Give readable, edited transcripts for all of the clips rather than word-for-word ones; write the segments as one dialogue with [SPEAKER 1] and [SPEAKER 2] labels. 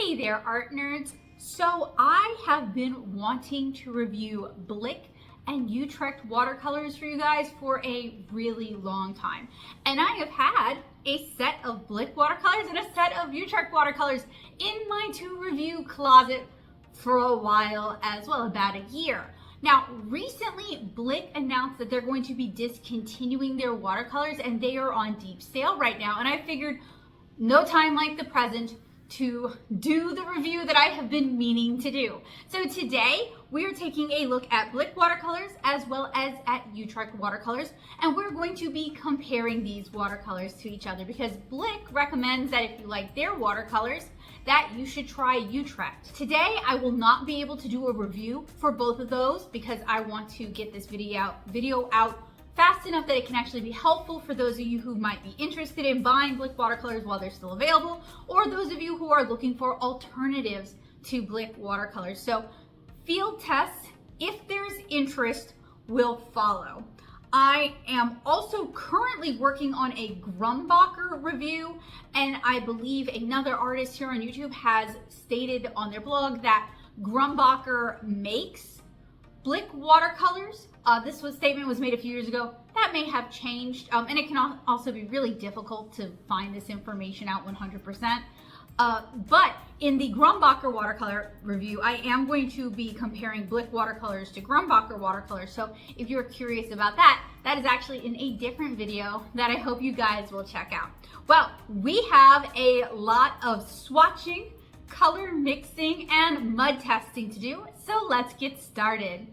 [SPEAKER 1] Hey there, art nerds. So I have been wanting to review Blick and Utrecht watercolors for you guys for a really long time. And I have had a set of Blick watercolors and a set of Utrecht watercolors in my to review closet for a while as well, about a year. Now, recently, Blick announced that they're going to be discontinuing their watercolors and they are on deep sale right now. And I figured no time like the present to do the review that I have been meaning to do. So today we are taking a look at Blick watercolors as well as at Utrecht watercolors, and we're going to be comparing these watercolors to each other because Blick recommends that if you like their watercolors, that you should try Utrecht. Today I will not be able to do a review for both of those because I want to get this video out fast enough that it can actually be helpful for those of you who might be interested in buying Blick watercolors while they're still available, or those of you who are looking for alternatives to Blick watercolors. So field tests, if there's interest, will follow. I am also currently working on a Grumbacher review, and I believe another artist here on YouTube has stated on their blog that Grumbacher makes Blick watercolors. This statement was made a few years ago. That may have changed, and it can also be really difficult to find this information out 100%. But in the Grumbacher watercolor review, I am going to be comparing Blick watercolors to Grumbacher watercolors. So if you're curious about that, that is actually in a different video that I hope you guys will check out. Well, we have a lot of swatching, color mixing, and mud testing to do, so let's get started.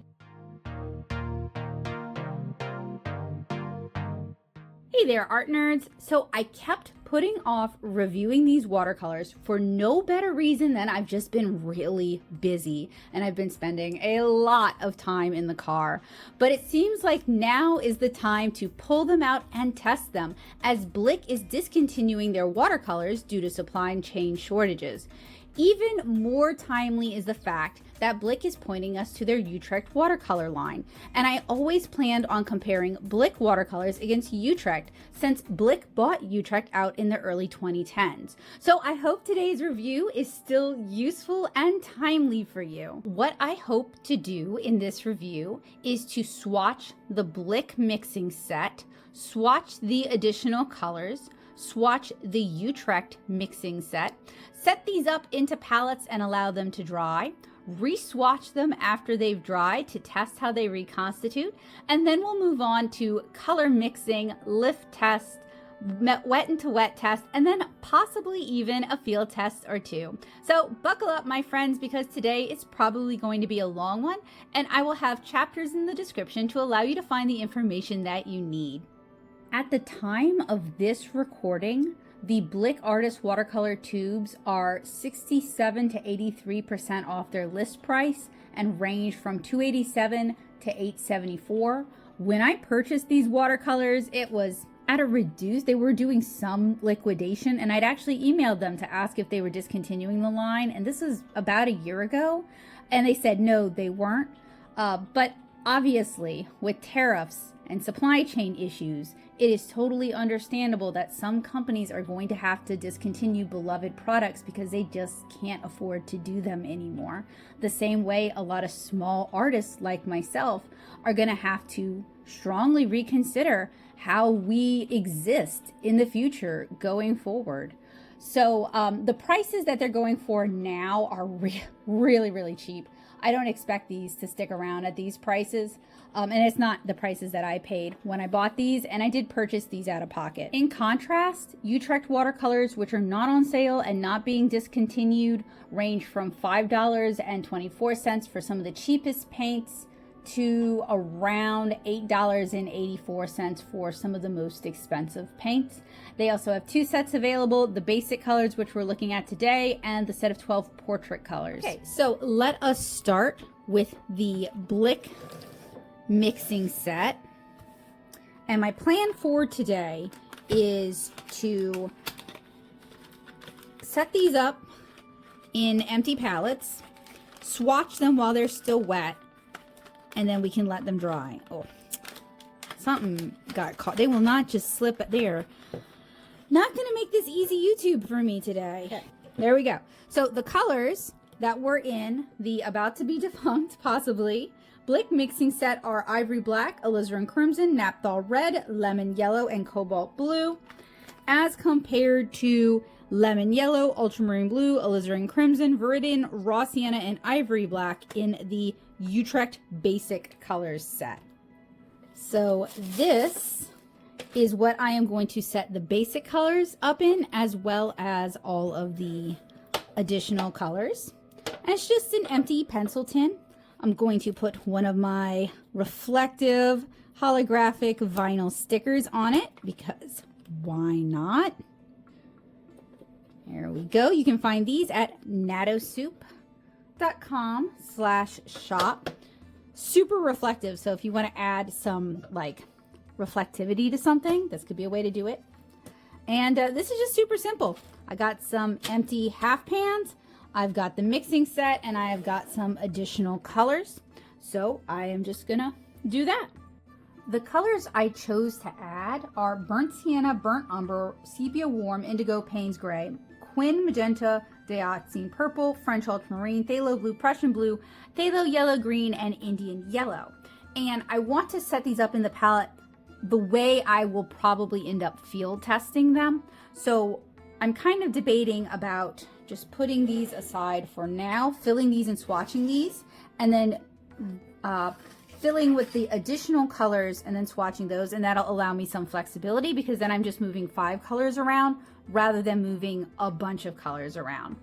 [SPEAKER 1] Hey there, art nerds. So I kept putting off reviewing these watercolors for no better reason than I've just been really busy and I've been spending a lot of time in the car. But it seems like now is the time to pull them out and test them, as Blick is discontinuing their watercolors due to supply chain shortages. Even more timely is the fact that Blick is pointing us to their Utrecht watercolor line, and I always planned on comparing Blick watercolors against Utrecht since Blick bought Utrecht out in the early 2010s. So I hope today's review is still useful and timely for you. What I hope to do in this review is to swatch the Blick mixing set, swatch the additional colors, swatch the Utrecht mixing set, set these up into palettes and allow them to dry, re-swatch them after they've dried to test how they reconstitute, and then we'll move on to color mixing, lift test, wet into wet test, and then possibly even a field test or two. So buckle up, my friends, because today is probably going to be a long one, and I will have chapters in the description to allow you to find the information that you need. At the time of this recording, the Blick Artist watercolor tubes are 67 to 83% off their list price and range from $287 to $874. When I purchased these watercolors, it was at a reduced, they were doing some liquidation, and I'd actually emailed them to ask if they were discontinuing the line, and this was about a year ago, and they said no, they weren't. But obviously, with tariffs and supply chain issues, it is totally understandable that some companies are going to have to discontinue beloved products because they just can't afford to do them anymore. The same way a lot of small artists like myself are going to have to strongly reconsider how we exist in the future going forward. So the prices that they're going for now are really cheap. I don't expect these to stick around at these prices. And it's not the prices that I paid when I bought these, and I did purchase these out of pocket. In contrast, Utrecht watercolors, which are not on sale and not being discontinued, range from $5.24 for some of the cheapest paints to around $8.84 for some of the most expensive paints. They also have two sets available, the basic colors, which we're looking at today, and the set of 12 portrait colors. Okay, so let us start with the Blick mixing set. And my plan for today is to set these up in empty palettes, swatch them while they're still wet, and then we can let them dry. Oh, something got caught. They will not just slip there. Not gonna make this easy YouTube for me today. Okay. There we go. So the colors that were in the about to be defunct, possibly, Blick mixing set are Ivory Black, Alizarin Crimson, Naphthol Red, Lemon Yellow, and Cobalt Blue, as compared to Lemon Yellow, Ultramarine Blue, Alizarin Crimson, Viridian, Raw Sienna, and Ivory Black in the Utrecht Basic Colors set. So this is what I am going to set the basic colors up in, as well as all of the additional colors. And it's just an empty pencil tin. I'm going to put one of my reflective holographic vinyl stickers on it, because why not? There we go. You can find these at natosoup.com/shop. Super reflective, so if you want to add some like reflectivity to something, this could be a way to do it. And this is just super simple. I got some empty half pans, I've got the mixing set, and I have got some additional colors. So I am just gonna do that. The colors I chose to add are Burnt Sienna, Burnt Umber, Sepia Warm, Indigo Payne's Gray, Quin Magenta, Dioxine Purple, French Ultramarine, Phthalo Blue, Prussian Blue, Phthalo Yellow Green, and Indian Yellow. And I want to set these up in the palette the way I will probably end up field testing them. So I'm kind of debating about just putting these aside for now, filling these and swatching these, and then filling with the additional colors and then swatching those, and that'll allow me some flexibility, because then I'm just moving 5 colors around rather than moving a bunch of colors around.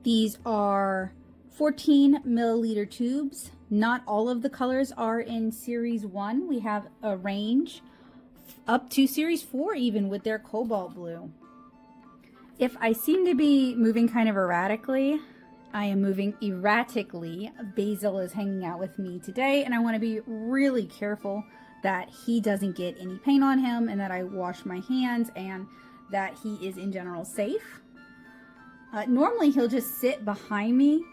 [SPEAKER 1] These are 14 milliliter tubes. Not all of the colors are in series 1. We have a range up to series 4 even with their cobalt blue. If I seem to be moving kind of erratically, I am moving erratically. Basil is hanging out with me today, and I want to be really careful that he doesn't get any paint on him, and that I wash my hands, and that he is in general safe. Normally he'll just sit behind me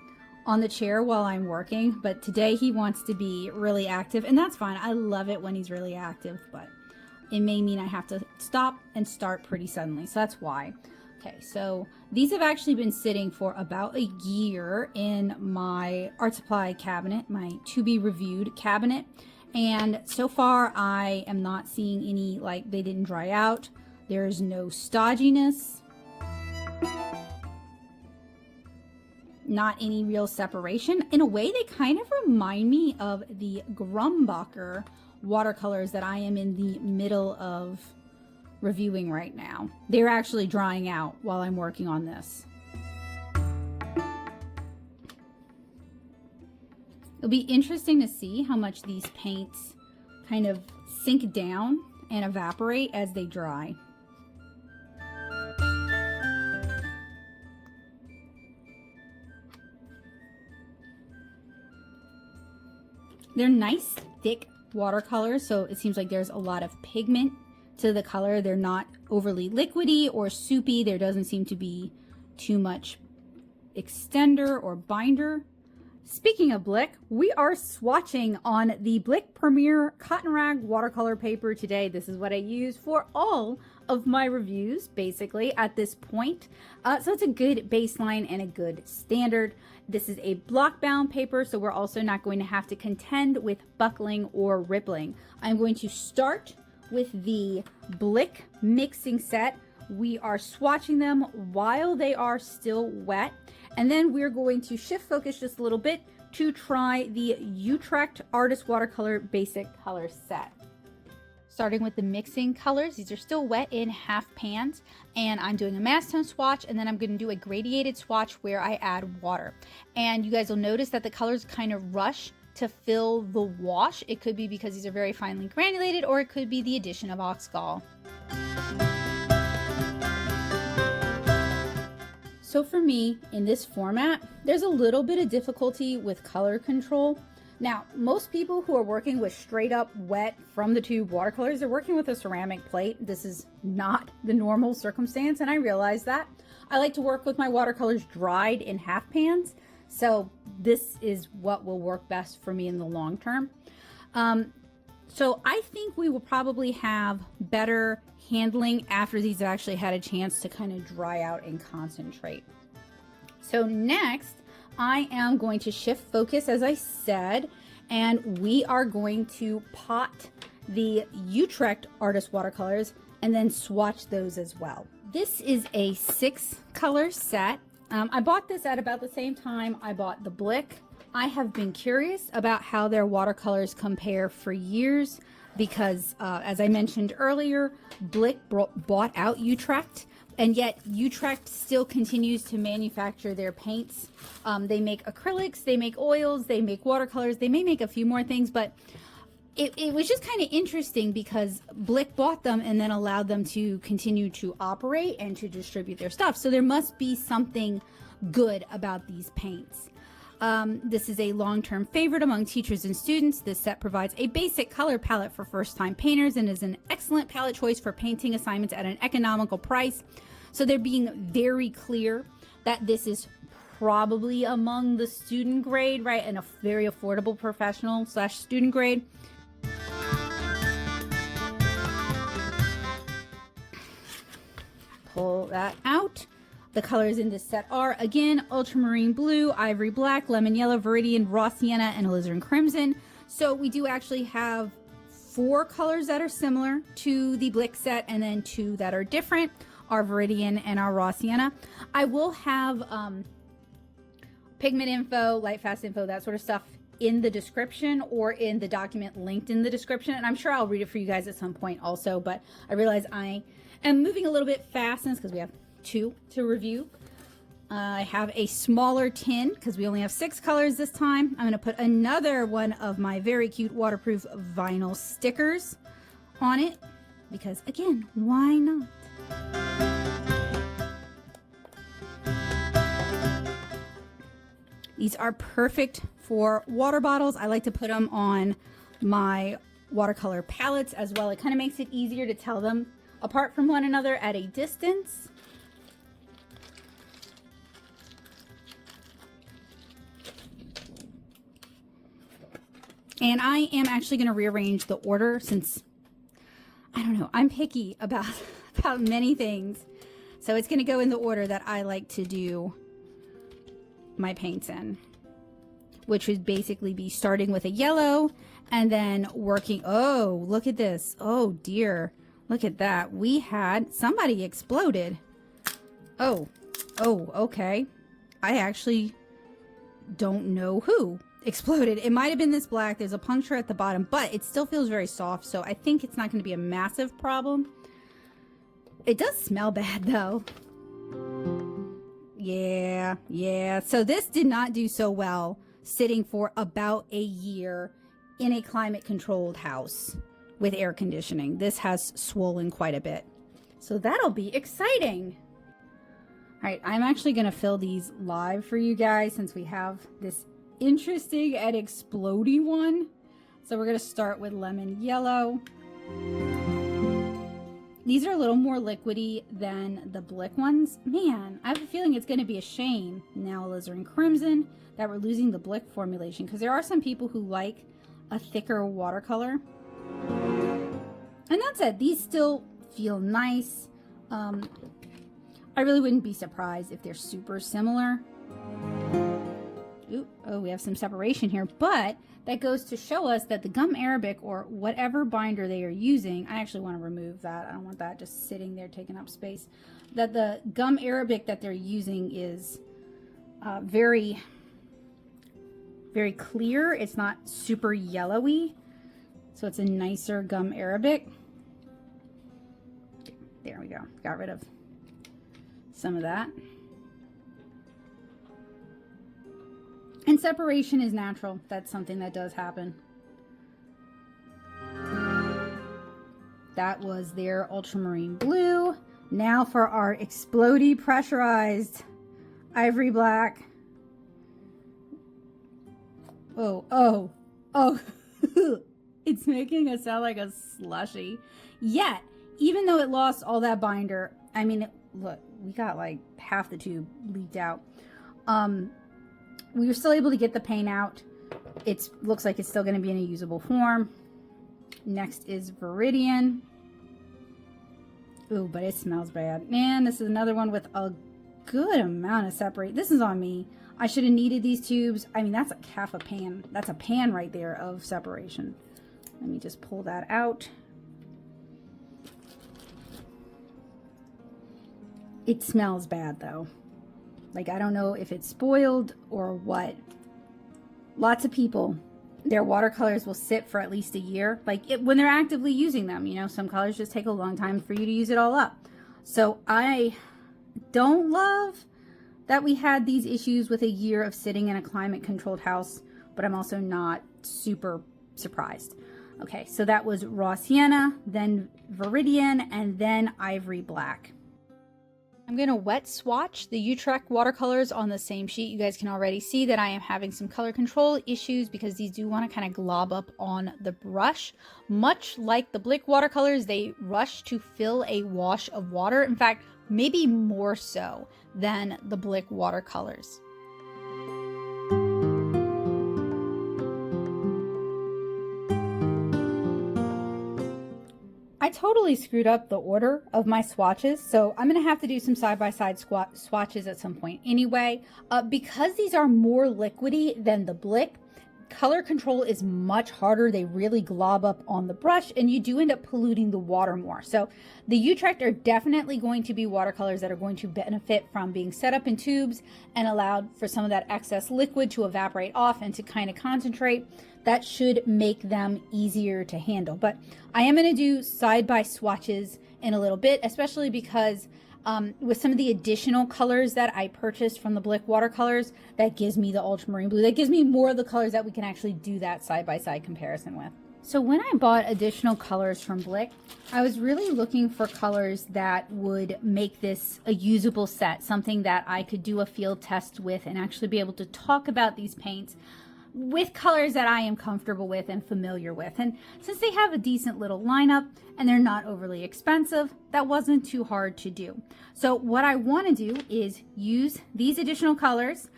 [SPEAKER 1] on the chair while I'm working, but today he wants to be really active, and that's fine. I love it when he's really active, but it may mean I have to stop and start pretty suddenly, so that's why. Okay, so these have actually been sitting for about a year in my art supply cabinet, my to be reviewed cabinet, and so far I am not seeing any, like, they didn't dry out. There's no stodginess, not any real separation. In a way, they kind of remind me of the Grumbacher watercolors that I am in the middle of reviewing right now. They're actually drying out while I'm working on this. It'll be interesting to see how much these paints kind of sink down and evaporate as they dry. They're nice, thick watercolors, so it seems like there's a lot of pigment to the color. They're not overly liquidy or soupy. There doesn't seem to be too much extender or binder. Speaking of Blick, we are swatching on the Blick Premier Cotton Rag watercolor paper today. This is what I use for all of my reviews, basically, at this point. So it's a good baseline and a good standard. This is a block bound paper, so we're also not going to have to contend with buckling or rippling. I'm going to start with the Blick mixing set. We are swatching them while they are still wet, and then we're going to shift focus just a little bit to try the Utrecht Artist Watercolor Basic Color Set. Starting with the mixing colors, these are still wet in half pans, and I'm doing a mass tone swatch, and then I'm going to do a gradiated swatch where I add water. And you guys will notice that the colors kind of rush to fill the wash. It could be because these are very finely granulated, or it could be the addition of oxgall. So for me, in this format, there's a little bit of difficulty with color control. Now, most people who are working with straight up wet from the tube watercolors, they're working with a ceramic plate. This is not the normal circumstance, and I realize that. I like to work with my watercolors dried in half pans, so this is what will work best for me in the long term. So I think we will probably have better handling after these have actually had a chance to kind of dry out and concentrate. So next, I am going to shift focus, as I said, and we are going to pot the Utrecht Artist Watercolors and then swatch those as well. This is a 6-color set. I bought this at about the same time I bought the Blick. I have been curious about how their watercolors compare for years because, as I mentioned earlier, Blick bought out Utrecht, and yet Utrecht still continues to manufacture their paints. They make acrylics, they make oils, they make watercolors, they may make a few more things, but it was just kind of interesting because Blick bought them and then allowed them to continue to operate and to distribute their stuff. So there must be something good about these paints. This is a long-term favorite among teachers and students. This set provides a basic color palette for first-time painters and is an excellent palette choice for painting assignments at an economical price. So they're being very clear that this is probably among the student grade, right? And a very affordable professional / student grade. Pull that out. The colors in this set are, again, ultramarine blue, ivory black, lemon yellow, viridian, raw sienna, and alizarin crimson. So we do actually have 4 colors that are similar to the Blick set, and then 2 that are different, our viridian and our raw sienna. I will have pigment info, light fast info, that sort of stuff in the description or in the document linked in the description, and I'm sure I'll read it for you guys at some point also, but I realize I am moving a little bit fast because we have 2 to review. I have a smaller tin because we only have 6 colors this time. I'm going to put another one of my very cute waterproof vinyl stickers on it because, again, why not? These are perfect for water bottles. I like to put them on my watercolor palettes as well. It kind of makes it easier to tell them apart from one another at a distance. And I am actually going to rearrange the order since, I don't know, I'm picky about many things. So it's going to go in the order that I like to do my paints in, which would basically be starting with a yellow and then working. Oh, look at this. Oh dear. Look at that. We had somebody exploded. Oh, okay. I actually don't know who exploded. It might have been this black. There's a puncture at the bottom, but it still feels very soft, so I think it's not going to be a massive problem. It does smell bad though. Yeah. So this did not do so well sitting for about a year in a climate controlled house with air conditioning. This has swollen quite a bit, so that'll be exciting. All right, I'm actually going to fill these live for you guys since we have this interesting and explodey one. So we're going to start with lemon yellow. These are a little more liquidy than the Blick ones. Man, I have a feeling it's going to be a shame now, alizarin crimson, that we're losing the Blick formulation, because there are some people who like a thicker watercolor. And that said, these still feel nice. I really wouldn't be surprised if they're super similar. Ooh, oh, we have some separation here, but that goes to show us that the gum arabic or whatever binder they are using, I actually want to remove that. I don't want that just sitting there taking up space. That the gum arabic that they're using is very, very clear. It's not super yellowy, so it's a nicer gum arabic. There we go. Got rid of some of that. And separation is natural. That's something that does happen. That was their ultramarine blue. Now for our explodey pressurized ivory black. Oh. It's making it sound like a slushy. Yet, even though it lost all that binder, I mean, look, we got like half the tube leaked out. We were still able to get the paint out. It looks like it's still going to be in a usable form. Next is Viridian. Ooh, but it smells bad. Man, this is another one with a good amount of separate. This is on me. I should have needed these tubes. I mean, that's like half a pan. That's a pan right there of separation. Let me just pull that out. It smells bad though. Like, I don't know if it's spoiled or what. Lots of people, their watercolors will sit for at least a year. Like when they're actively using them, you know, some colors just take a long time for you to use it all up. So I don't love that we had these issues with a year of sitting in a climate controlled house, but I'm also not super surprised. Okay, so that was raw sienna, then Viridian, and then ivory black. I'm going to wet swatch the Utrecht watercolors on the same sheet. You guys can already see that I am having some color control issues because these do want to kind of glob up on the brush. Much like the Blick watercolors, they rush to fill a wash of water. In fact, maybe more so than the Blick watercolors. I totally screwed up the order of my swatches, so I'm going to have to do some side-by-side swatches at some point anyway. Because these are more liquidy than the Blick, color control is much harder. They really glob up on the brush, and you do end up polluting the water more. So the Utrecht are definitely going to be watercolors that are going to benefit from being set up in tubes and allowed for some of that excess liquid to evaporate off and to kind of concentrate. That should make them easier to handle. But I am going to do side-by swatches in a little bit, especially because with some of the additional colors that I purchased from the Blick watercolors, that gives me the ultramarine blue. That gives me more of the colors that we can actually do that side-by-side comparison with. So when I bought additional colors from Blick, I was really looking for colors that would make this a usable set, something that I could do a field test with and actually be able to talk about these paints with colors that I am comfortable with and familiar with. And since they have a decent little lineup and they're not overly expensive, that wasn't too hard to do. So what I want to do is use these additional colors.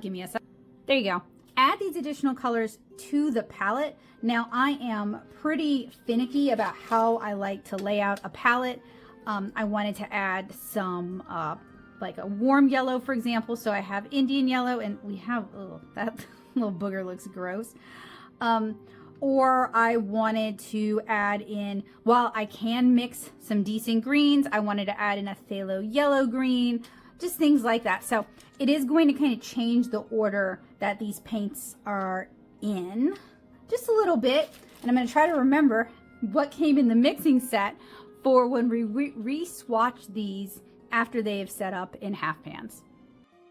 [SPEAKER 1] Give me a sec. There you go. Add these additional colors to the palette. Now I am pretty finicky about how I like to lay out a palette. I wanted to add some like a warm yellow, for example. So I have Indian yellow, and we have that little booger looks gross. Or I wanted to add in, while I can mix some decent greens, I wanted to add in a phthalo yellow green, just things like that. So it is going to kind of change the order that these paints are in just a little bit. And I'm going to try to remember what came in the mixing set for when we re-swatch these after they have set up in half pans.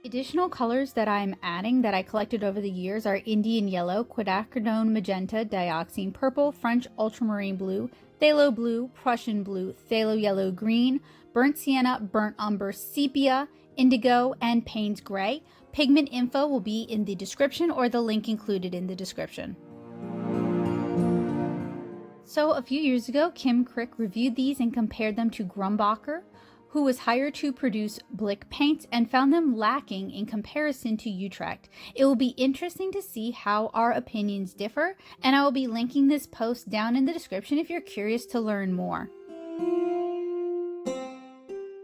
[SPEAKER 1] Additional colors that I'm adding that I collected over the years are Indian yellow, quinacridone magenta, dioxine purple, French ultramarine blue, phthalo blue, Prussian blue, phthalo yellow green, burnt sienna, burnt umber sepia, indigo, and Payne's gray. Pigment info will be in the description or the link included in the description. So a few years ago, Kim Crick reviewed these and compared them to Grumbacher, who was hired to produce Blick paints, and found them lacking in comparison to Utrecht. It will be interesting to see how our opinions differ, and I will be linking this post down in the description if you're curious to learn more.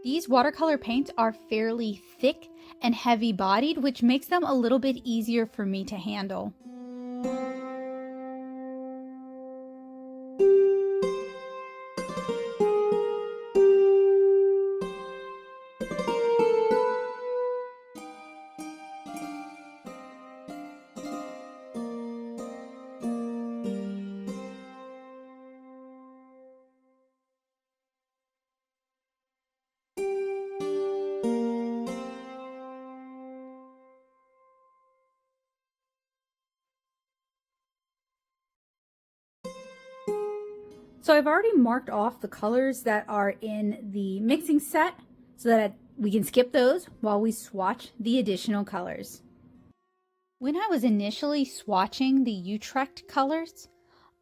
[SPEAKER 1] These watercolor paints are fairly thick and heavy bodied, which makes them a little bit easier for me to handle. So I've already marked off the colors that are in the mixing set so that we can skip those while we swatch the additional colors. When I was initially swatching the Utrecht colors,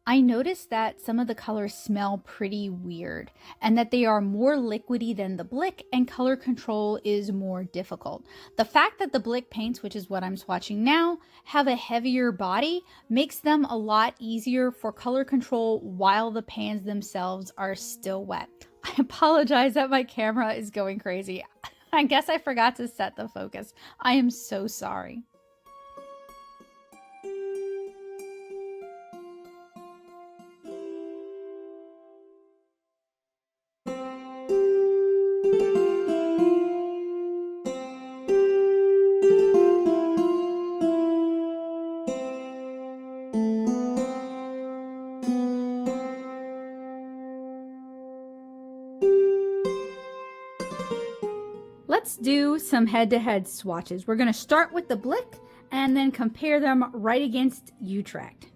[SPEAKER 1] I noticed that some of the colors smell pretty weird and that they are more liquidy than the Blick, and color control is more difficult. The fact that the Blick paints, which is what I'm swatching now, have a heavier body makes them a lot easier for color control while the pans themselves are still wet. I apologize that my camera is going crazy. I guess I forgot to set the focus. I am so sorry. Let's do some head-to-head swatches. We're going to start with the Blick and then compare them right against Utrecht.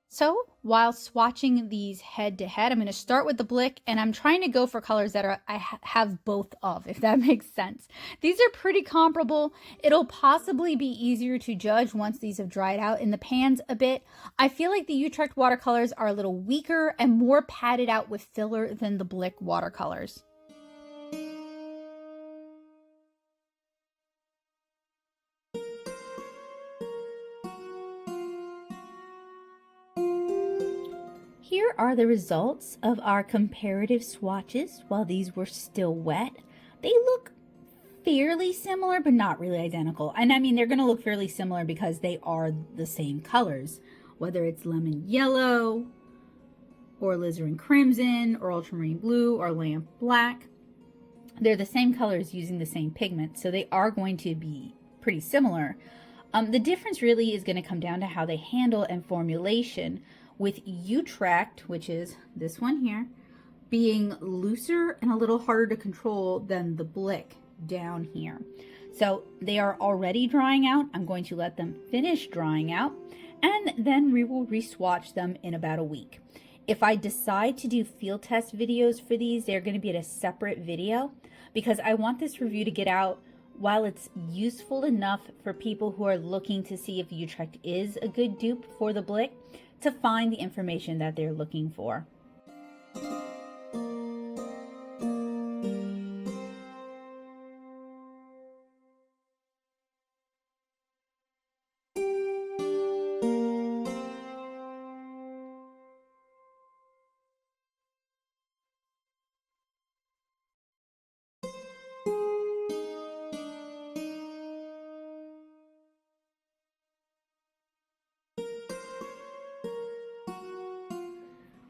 [SPEAKER 1] So while swatching these head-to-head, I'm going to start with the Blick, and I'm trying to go for colors that I have both of, if that makes sense. These are pretty comparable. It'll possibly be easier to judge once these have dried out in the pans a bit. I feel like the Utrecht watercolors are a little weaker and more padded out with filler than the Blick watercolors. Here are the results of our comparative swatches while these were still wet. They look fairly similar, but not really identical. And I mean, they're going to look fairly similar because they are the same colors, whether it's lemon yellow or alizarin crimson or ultramarine blue or lamp black. They're the same colors using the same pigment, so they are going to be pretty similar. The difference really is going to come down to how they handle and formulation, with Utrecht, which is this one here, being looser and a little harder to control than the Blick down here. So they are already drying out. I'm going to let them finish drying out, and then we will re-swatch them in about a week. If I decide to do field test videos for these, they're going to be at a separate video because I want this review to get out while it's useful enough for people who are looking to see if Utrecht is a good dupe for the Blick to find the information that they're looking for.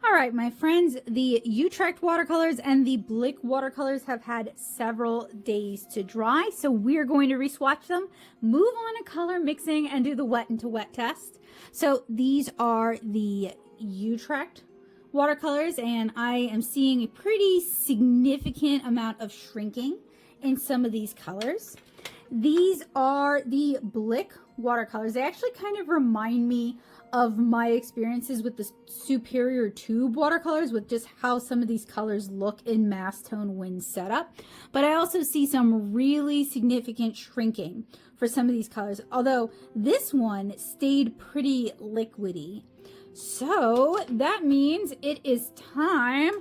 [SPEAKER 1] All right, my friends, the Utrecht watercolors and the Blick watercolors have had several days to dry, so we're going to re-swatch them, move on to color mixing, and do the wet into wet test. So these are the Utrecht watercolors, and I am seeing a pretty significant amount of shrinking in some of these colors. These are the Blick watercolors. They actually kind of remind me of my experiences with the Superior Tube watercolors, with just how some of these colors look in mass tone when set up. But I also see some really significant shrinking for some of these colors, although this one stayed pretty liquidy. So that means it is time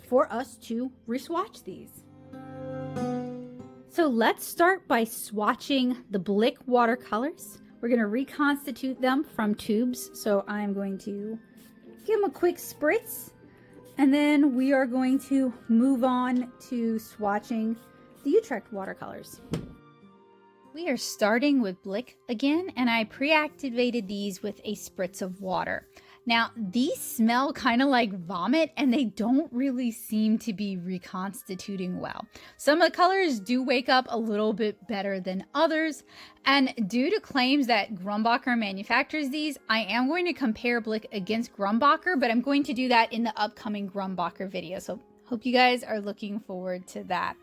[SPEAKER 1] for us to re-swatch these. So let's start by swatching the Blick watercolors. We're going to reconstitute them from tubes. So I'm going to give them a quick spritz, and then we are going to move on to swatching the Utrecht watercolors. We are starting with Blick again, and I pre-activated these with a spritz of water. Now, these smell kind of like vomit, and they don't really seem to be reconstituting well. Some of the colors do wake up a little bit better than others, and due to claims that Grumbacher manufactures these, I am going to compare Blick against Grumbacher, but I'm going to do that in the upcoming Grumbacher video, so hope you guys are looking forward to that.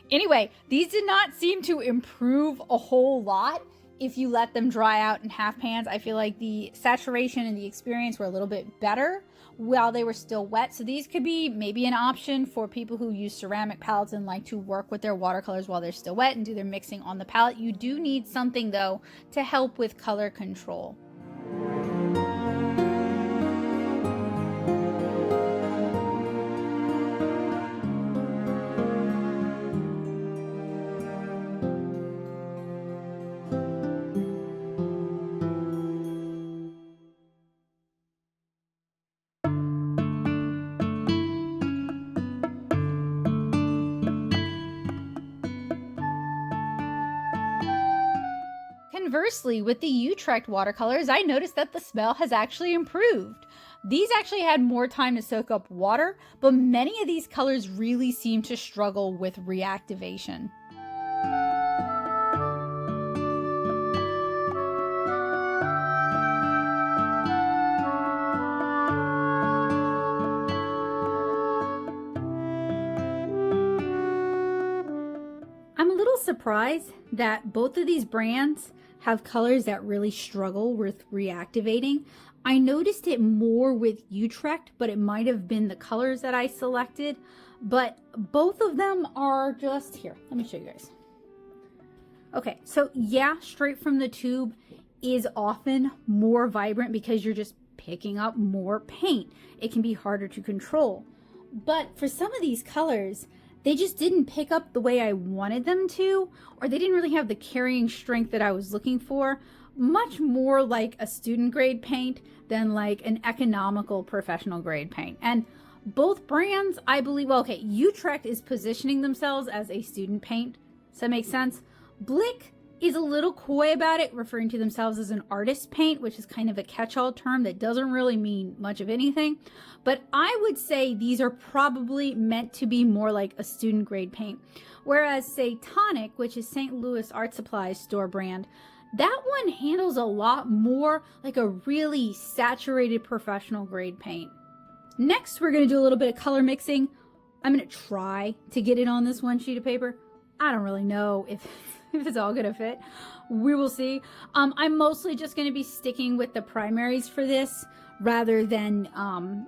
[SPEAKER 1] Anyway, these did not seem to improve a whole lot if you let them dry out in half pans. I feel like the saturation and the experience were a little bit better while they were still wet. So these could be maybe an option for people who use ceramic palettes and like to work with their watercolors while they're still wet and do their mixing on the palette. You do need something though to help with color control. Conversely, with the Utrecht watercolors, I noticed that the smell has actually improved. These actually had more time to soak up water, but many of these colors really seem to struggle with reactivation. I'm a little surprised that both of these brands have colors that really struggle with reactivating. I noticed it more with Utrecht, but it might have been the colors that I selected. But both of them are just here. Let me show you guys. Okay, so yeah, straight from the tube is often more vibrant because you're just picking up more paint. It can be harder to control. But for some of these colors, they just didn't pick up the way I wanted them to, or they didn't really have the carrying strength that I was looking for. Much more like a student grade paint than like an economical professional grade paint. And both brands, I believe, well, okay, Utrecht is positioning themselves as a student paint. Does that make sense? Blick is a little coy about it, referring to themselves as an artist paint, which is kind of a catch-all term that doesn't really mean much of anything. But I would say these are probably meant to be more like a student grade paint. Whereas, say, Tonic, which is St. Louis Art Supply store brand, that one handles a lot more like a really saturated professional grade paint. Next, we're going to do a little bit of color mixing. I'm going to try to get it on this one sheet of paper. I don't really know if it's all gonna fit. We will see. I'm mostly just gonna be sticking with the primaries for this rather than,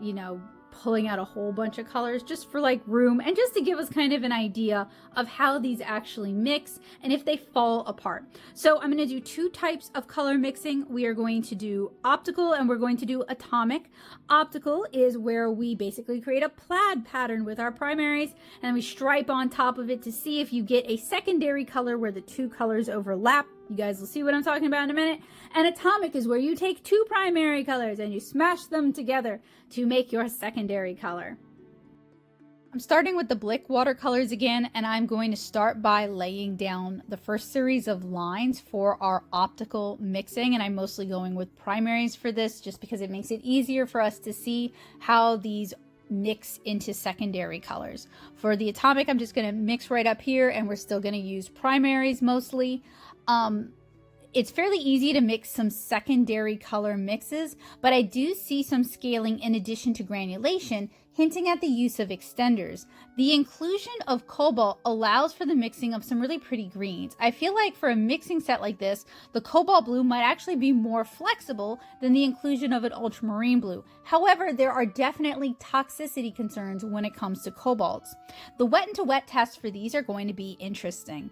[SPEAKER 1] you know, pulling out a whole bunch of colors just for like room and just to give us kind of an idea of how these actually mix and if they fall apart. So I'm going to do two types of color mixing. We are going to do optical and we're going to do atomic. Optical is where we basically create a plaid pattern with our primaries and we stripe on top of it to see if you get a secondary color where the two colors overlap. You guys will see what I'm talking about in a minute. And atomic is where you take two primary colors and you smash them together to make your secondary color. I'm starting with the Blick watercolors again, and I'm going to start by laying down the first series of lines for our optical mixing. And I'm mostly going with primaries for this just because it makes it easier for us to see how these mix into secondary colors. For the atomic, I'm just going to mix right up here and we're still going to use primaries mostly. It's fairly easy to mix some secondary color mixes, but I do see some scaling in addition to granulation, hinting at the use of extenders. The inclusion of cobalt allows for the mixing of some really pretty greens. I feel like for a mixing set like this, the cobalt blue might actually be more flexible than the inclusion of an ultramarine blue. However, there are definitely toxicity concerns when it comes to cobalts. The wet into wet tests for these are going to be interesting.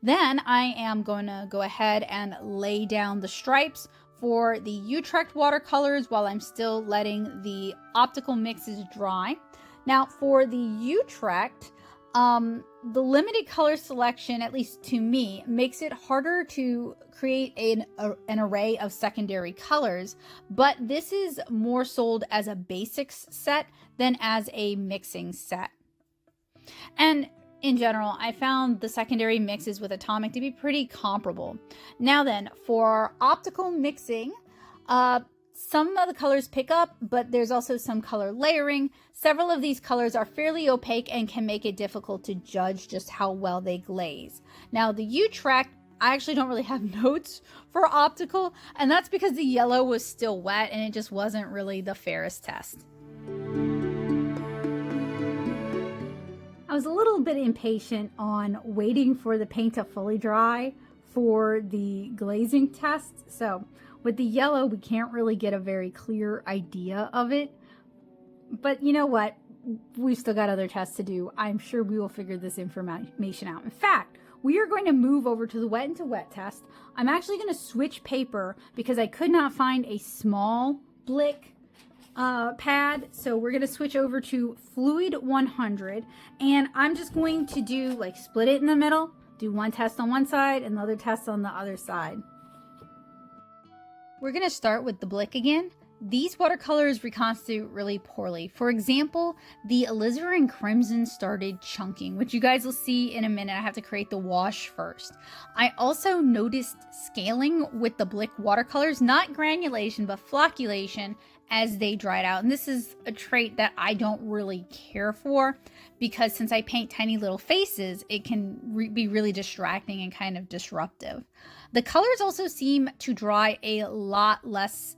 [SPEAKER 1] Then I am going to go ahead and lay down the stripes for the Utrecht watercolors while I'm still letting the optical mixes dry. Now for the Utrecht, the limited color selection, at least to me, makes it harder to create an array of secondary colors, but this is more sold as a basics set than as a mixing set. And in general, I found the secondary mixes with atomic to be pretty comparable. Now then, for optical mixing, some of the colors pick up, but there's also some color layering. Several of these colors are fairly opaque and can make it difficult to judge just how well they glaze. Now, the Utrecht, I actually don't really have notes for optical, and that's because the yellow was still wet and it just wasn't really the fairest test. I was a little bit impatient on waiting for the paint to fully dry for the glazing test. So with the yellow, we can't really get a very clear idea of it. But you know what? We've still got other tests to do. I'm sure we will figure this information out. In fact, we are going to move over to the wet into wet test. I'm actually going to switch paper because I could not find a small Blick pad, so we're going to switch over to Fluid 100, and I'm just going to do like split it in the middle, do one test on one side and the other test on the other side. We're going to start with the Blick again. these watercolors reconstitute really poorly. For example, the alizarin crimson started chunking, which you guys will see in a minute. I have to create the wash first. I also noticed scaling with the Blick watercolors, not granulation, but flocculation as they dried out. And this is a trait that I don't really care for because since I paint tiny little faces, it can be really distracting and kind of disruptive. The colors also seem to dry a lot less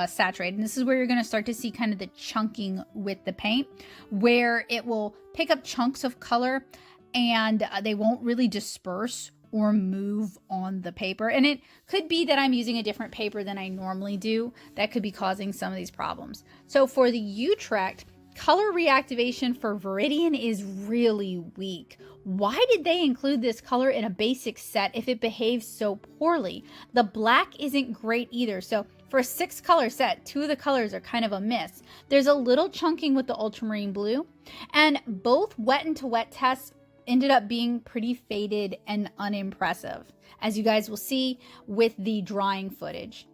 [SPEAKER 1] saturated. And this is where you're going to start to see kind of the chunking with the paint, where it will pick up chunks of color and they won't really disperse or move on the paper. And it could be that I'm using a different paper than I normally do. That could be causing some of these problems. So for the Utrecht, color reactivation for Viridian is really weak. Why did they include this color in a basic set if it behaves so poorly? The black isn't great either. So for a 6-color set, 2 of the colors are kind of a miss. There's a little chunking with the ultramarine blue, and both wet and to wet tests ended up being pretty faded and unimpressive, as you guys will see with the drying footage.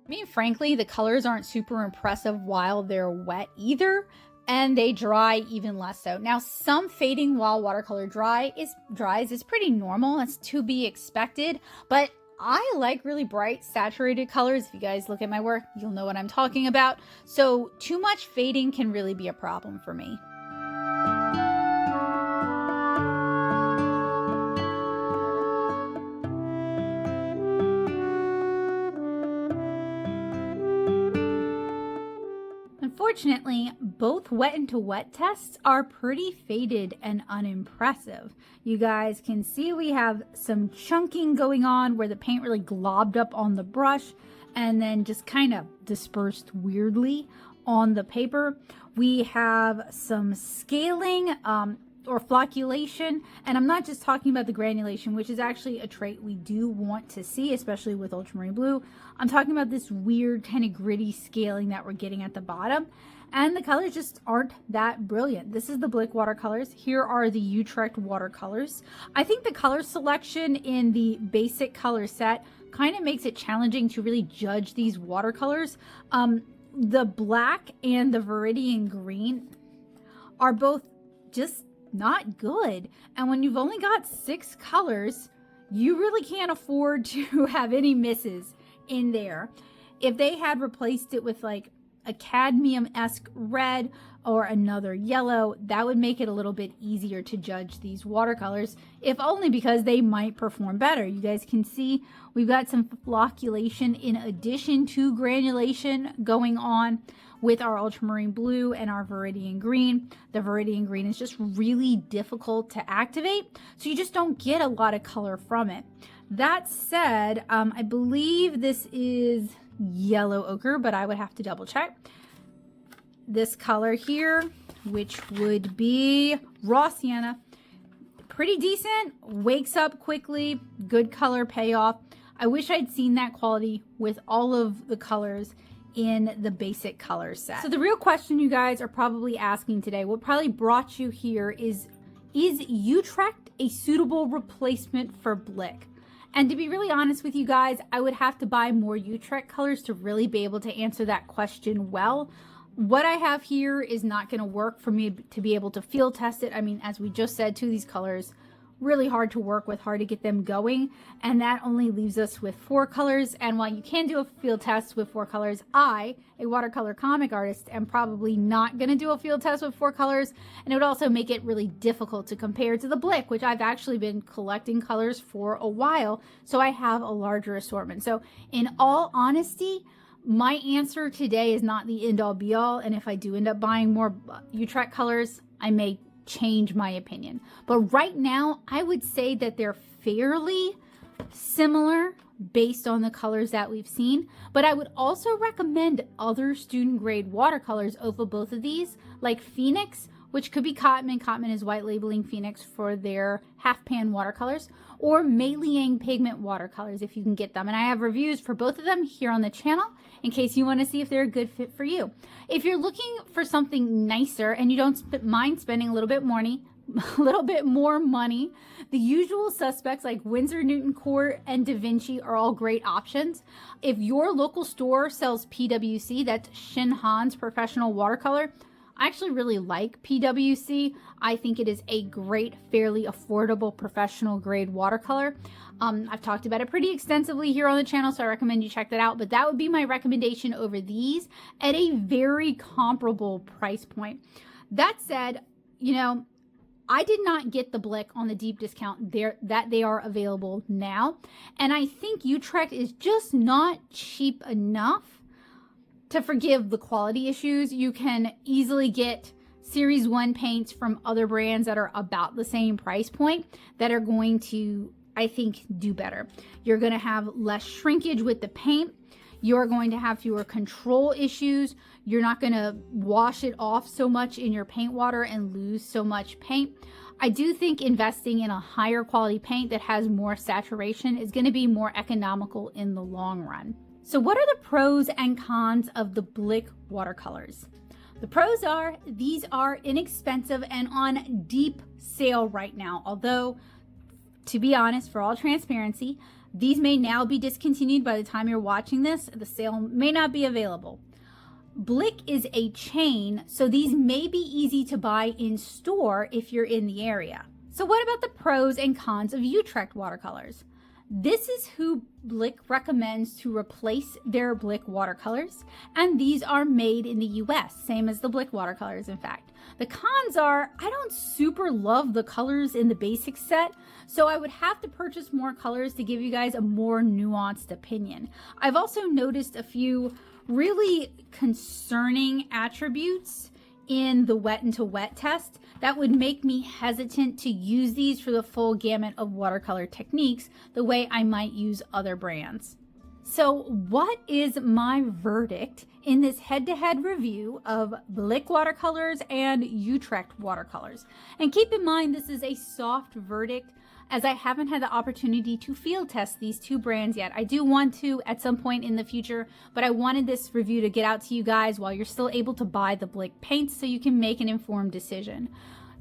[SPEAKER 1] I mean, frankly, the colors aren't super impressive while they're wet either, and they dry even less so. Now, some fading while watercolor dries is pretty normal. It's to be expected, but I like really bright, saturated colors. If you guys look at my work, you'll know what I'm talking about. So too much fading can really be a problem for me. Unfortunately, both wet and to wet tests are pretty faded and unimpressive. You guys can see we have some chunking going on where the paint really globbed up on the brush and then just kind of dispersed weirdly on the paper. We have some scaling or flocculation, and I'm not just talking about the granulation, which is actually a trait we do want to see, especially with ultramarine blue. I'm talking about this weird kind of gritty scaling that we're getting at the bottom, and the colors just aren't that brilliant. This is the Blick watercolors. Here are the Utrecht watercolors. I think the color selection in the basic color set kind of makes it challenging to really judge these watercolors. The black and the Viridian green are both just not good, and when you've only got 6 colors, you really can't afford to have any misses in there. If they had replaced it with like a cadmium-esque red or another yellow, that would make it a little bit easier to judge these watercolors, if only because they might perform better. You guys can see we've got some flocculation in addition to granulation going on with our ultramarine blue and our Viridian green. The Viridian green is just really difficult to activate, so you just don't get a lot of color from it. That said, I believe this is yellow ochre, but I would have to double check. This color here, which would be raw sienna, pretty decent, wakes up quickly, good color payoff. I wish I'd seen that quality with all of the colors in the basic color set. So the real question you guys are probably asking today, what probably brought you here is Utrecht a suitable replacement for Blick? And to be really honest with you guys, I would have to buy more Utrecht colors to really be able to answer that question well. What I have here is not going to work for me to be able to field test it. I mean, as we just said, 2 of these colors, really hard to work with, hard to get them going. And that only leaves us with 4 colors. And while you can do a field test with 4 colors, I, a watercolor comic artist, am probably not going to do a field test with 4 colors. And it would also make it really difficult to compare to the Blick, which I've actually been collecting colors for a while. So I have a larger assortment. So in all honesty, my answer today is not the end all be all. And if I do end up buying more Utrecht colors, I may change my opinion. But right now, I would say that they're fairly similar based on the colors that we've seen. But I would also recommend other student grade watercolors over both of these, like Phoenix, which could be Cotman. Cotman is white labeling Phoenix for their half pan watercolors, or Mei Liang pigment watercolors if you can get them. And I have reviews for both of them here on the channel in case you want to see if they're a good fit for you. If you're looking for something nicer and you don't mind spending a little bit a little bit more money. The usual suspects like Winsor Newton Court and Da Vinci are all great options. If your local store sells PWC, that's Shin Han's Professional Watercolor, I actually really like PWC. I think it is a great, fairly affordable professional grade watercolor. I've talked about it pretty extensively here on the channel, so I recommend you check that out. But that would be my recommendation over these at a very comparable price point. That said, you know, I did not get the Blick on the deep discount that they are available now. And I think Utrecht is just not cheap enough to forgive the quality issues. You can easily get Series 1 paints from other brands that are about the same price point that are going to, I think, do better. You're going to have less shrinkage with the paint. You're going to have fewer control issues. You're not going to wash it off so much in your paint water and lose so much paint. I do think investing in a higher quality paint that has more saturation is going to be more economical in the long run. So what are the pros and cons of the Blick watercolors? The pros are these are inexpensive and on deep sale right now. Although, to be honest, for all transparency, these may now be discontinued by the time you're watching this. The sale may not be available. Blick is a chain, so these may be easy to buy in store if you're in the area. So what about the pros and cons of Utrecht watercolors? This is who Blick recommends to replace their Blick watercolors, and these are made in the US, same as the Blick watercolors, in fact. The cons are, I don't super love the colors in the basic set, so I would have to purchase more colors to give you guys a more nuanced opinion. I've also noticed a few really concerning attributes in the wet into wet test that would make me hesitant to use these for the full gamut of watercolor techniques the way I might use other brands. So what is my verdict in this head-to-head review of Blick watercolors and Utrecht watercolors? And keep in mind, this is a soft verdict as I haven't had the opportunity to field test these two brands yet. I do want to at some point in the future, but I wanted this review to get out to you guys while you're still able to buy the Blick paints so you can make an informed decision.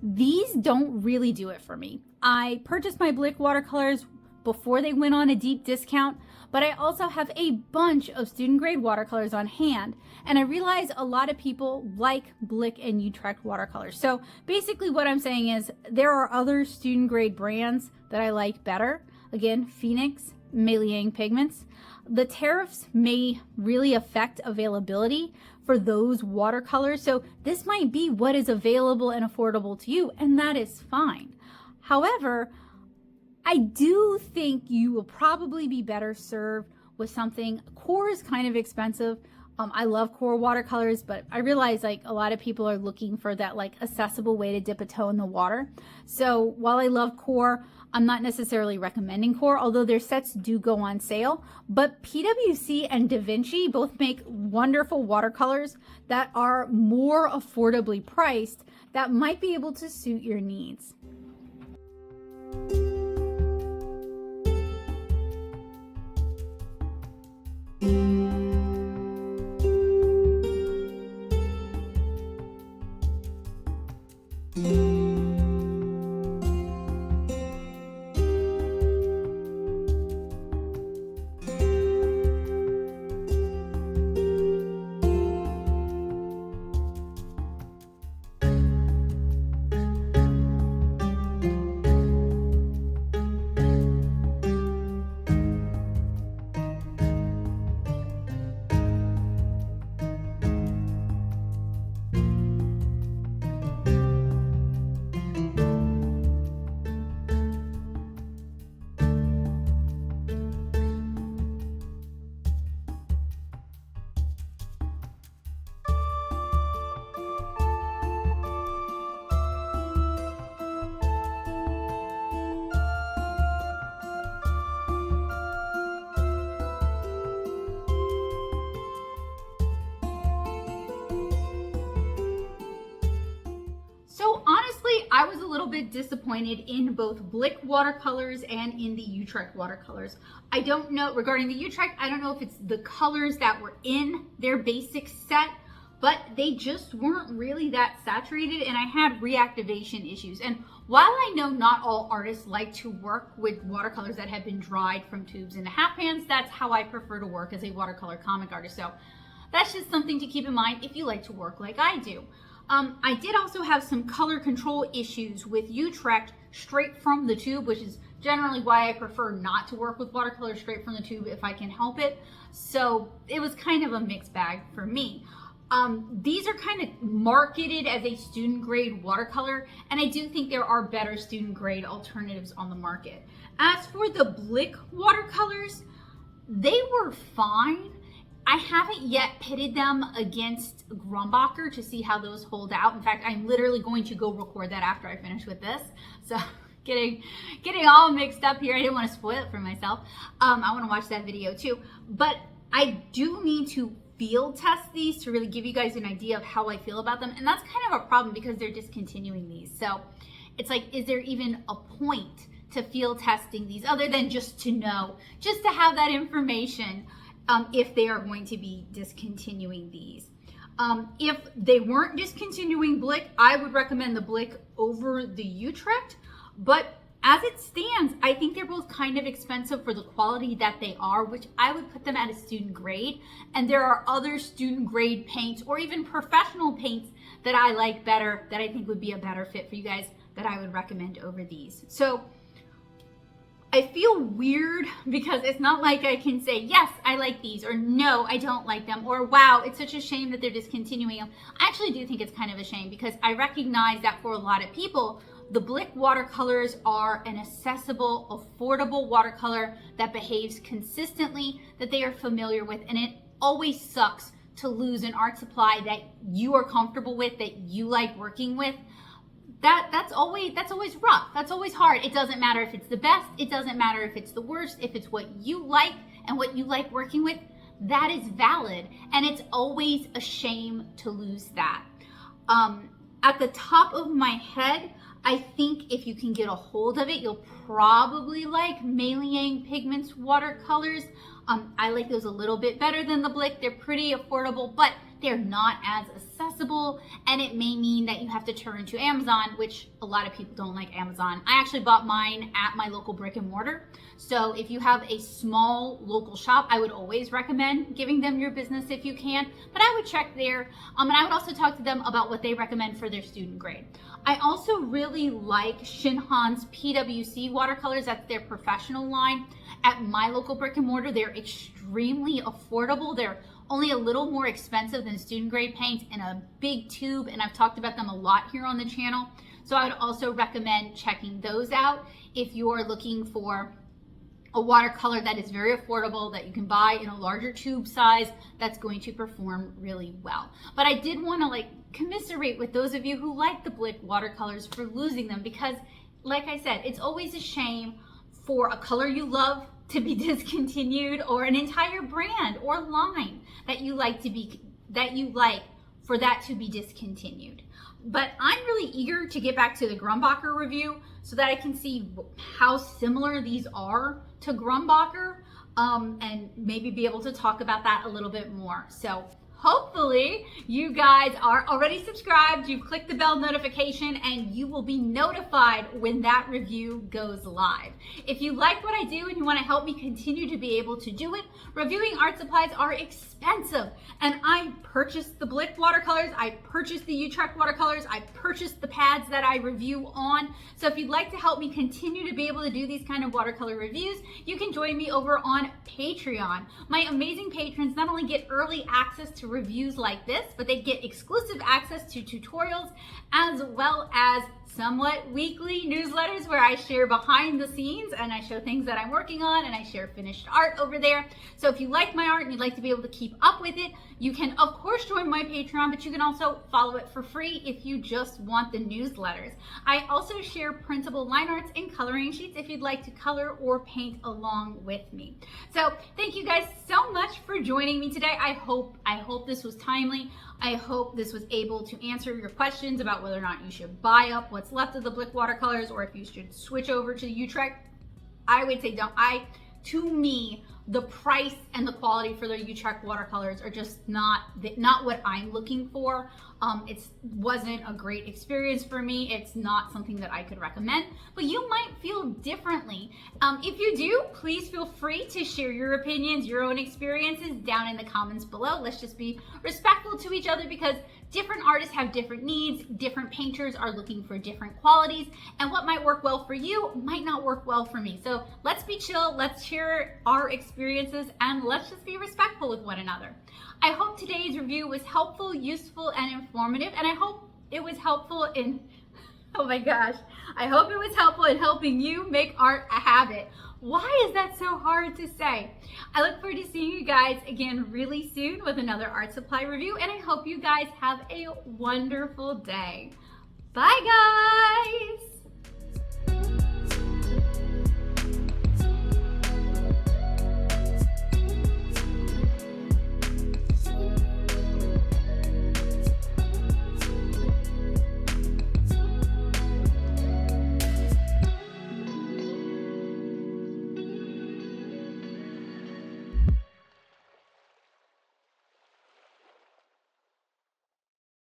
[SPEAKER 1] These don't really do it for me. I purchased my Blick watercolors before they went on a deep discount, but I also have a bunch of student grade watercolors on hand, and I realize a lot of people like Blick and Utrecht watercolors. So basically what I'm saying is there are other student grade brands that I like better. Again, Phoenix, Mei Liang pigments. The tariffs may really affect availability for those watercolors, so this might be what is available and affordable to you, and that is fine. However, I do think you will probably be better served with something. Core is kind of expensive. I love Core watercolors, but I realize like a lot of people are looking for that like accessible way to dip a toe in the water. So while I love Core, I'm not necessarily recommending Core, although their sets do go on sale. But PWC and Da Vinci both make wonderful watercolors that are more affordably priced that might be able to suit your needs. I was a little bit disappointed in both Blick watercolors and in the Utrecht watercolors. I don't know, regarding the Utrecht, I don't know if it's the colors that were in their basic set, but they just weren't really that saturated, and I had reactivation issues. And while I know not all artists like to work with watercolors that have been dried from tubes into half pans, that's how I prefer to work as a watercolor comic artist. So that's just something to keep in mind if you like to work like I do. I did also have some color control issues with Utrecht straight from the tube, which is generally why I prefer not to work with watercolors straight from the tube if I can help it. So it was kind of a mixed bag for me. These are kind of marketed as a student grade watercolor, and I do think there are better student grade alternatives on the market. As for the Blick watercolors, they were fine. I haven't yet pitted them against Grumbacher to see how those hold out. In fact, I'm literally going to go record that after I finish with this. So getting all mixed up here. I didn't want to spoil it for myself. I want to watch that video too. But I do need to field test these to really give you guys an idea of how I feel about them. And that's kind of a problem because they're discontinuing these. So it's like, is there even a point to field testing these other than just to know, just to have that information if they are going to be discontinuing these. If they weren't discontinuing Blick, I would recommend the Blick over the Utrecht. But as it stands, I think they're both kind of expensive for the quality that they are, which I would put them at a student grade. And there are other student grade paints or even professional paints that I like better, that I think would be a better fit for you guys, that I would recommend over these. So I feel weird because it's not like I can say, yes, I like these, or no, I don't like them, or wow, it's such a shame that they're discontinuing them. I actually do think it's kind of a shame because I recognize that for a lot of people, the Blick watercolors are an accessible, affordable watercolor that behaves consistently, that they are familiar with, and it always sucks to lose an art supply that you are comfortable with, that you like working with. That's always rough. That's always hard. It doesn't matter if it's the best. It doesn't matter if it's the worst. If it's what you like and what you like working with, that is valid. And it's always a shame to lose that. At the top of my head, I think if you can get a hold of it, you'll probably like Meliang Pigments watercolors. I like those a little bit better than the Blick. They're pretty affordable, but they're not as accessible, and it may mean that you have to turn to Amazon, which a lot of people don't like Amazon. I actually bought mine at my local brick and mortar. So if you have a small local shop, I would always recommend giving them your business if you can, but I would check there. And I would also talk to them about what they recommend for their student grade. I also really like Shinhan's PWC watercolors. That's their professional line. At my local brick and mortar, they're extremely affordable. They're only a little more expensive than student grade paints in a big tube, and I've talked about them a lot here on the channel. So I would also recommend checking those out if you're looking for a watercolor that is very affordable, that you can buy in a larger tube size, that's going to perform really well. But I did want to commiserate with those of you who like the Blick watercolors for losing them, because like I said, it's always a shame for a color you love to be discontinued, or an entire brand or line that you like for that to be discontinued. But I'm really eager to get back to the Grumbacher review so that I can see how similar these are to Grumbacher, and maybe be able to talk about that a little bit more. So hopefully you guys are already subscribed, you've clicked the bell notification, and you will be notified when that review goes live. If you like what I do and you want to help me continue to be able to do it, reviewing art supplies are expensive. And I purchased the Blick watercolors, I purchased the Utrecht watercolors, I purchased the pads that I review on. So if you'd like to help me continue to be able to do these kind of watercolor reviews, you can join me over on Patreon. My amazing patrons not only get early access to reviews like this, but they get exclusive access to tutorials, as well as somewhat weekly newsletters where I share behind the scenes and I show things that I'm working on, and I share finished art over there. So if you like my art and you'd like to be able to keep up with it, you can of course join my Patreon, but you can also follow it for free if you just want the newsletters. I also share printable line arts and coloring sheets if you'd like to color or paint along with me. So thank you guys so much for joining me today. I hope this was timely. I hope this was able to answer your questions about whether or not you should buy up what's left of the Blick watercolors or if you should switch over to Utrecht. I would say don't. To me, the price and the quality for the Utrecht watercolors are just not what I'm looking for. It wasn't a great experience for me. It's not something that I could recommend, but you might feel differently. If you do, please feel free to share your opinions, your own experiences down in the comments below. Let's just be respectful to each other, because different artists have different needs, different painters are looking for different qualities, and what might work well for you might not work well for me. So let's be chill, let's share our experiences, and let's just be respectful with one another. I hope today's review was helpful, useful, and informative, and I hope it was helpful in, oh my gosh, I hope it was helpful in helping you make art a habit. Why is that so hard to say? I look forward to seeing you guys again really soon with another art supply review, and I hope you guys have a wonderful day. Bye guys!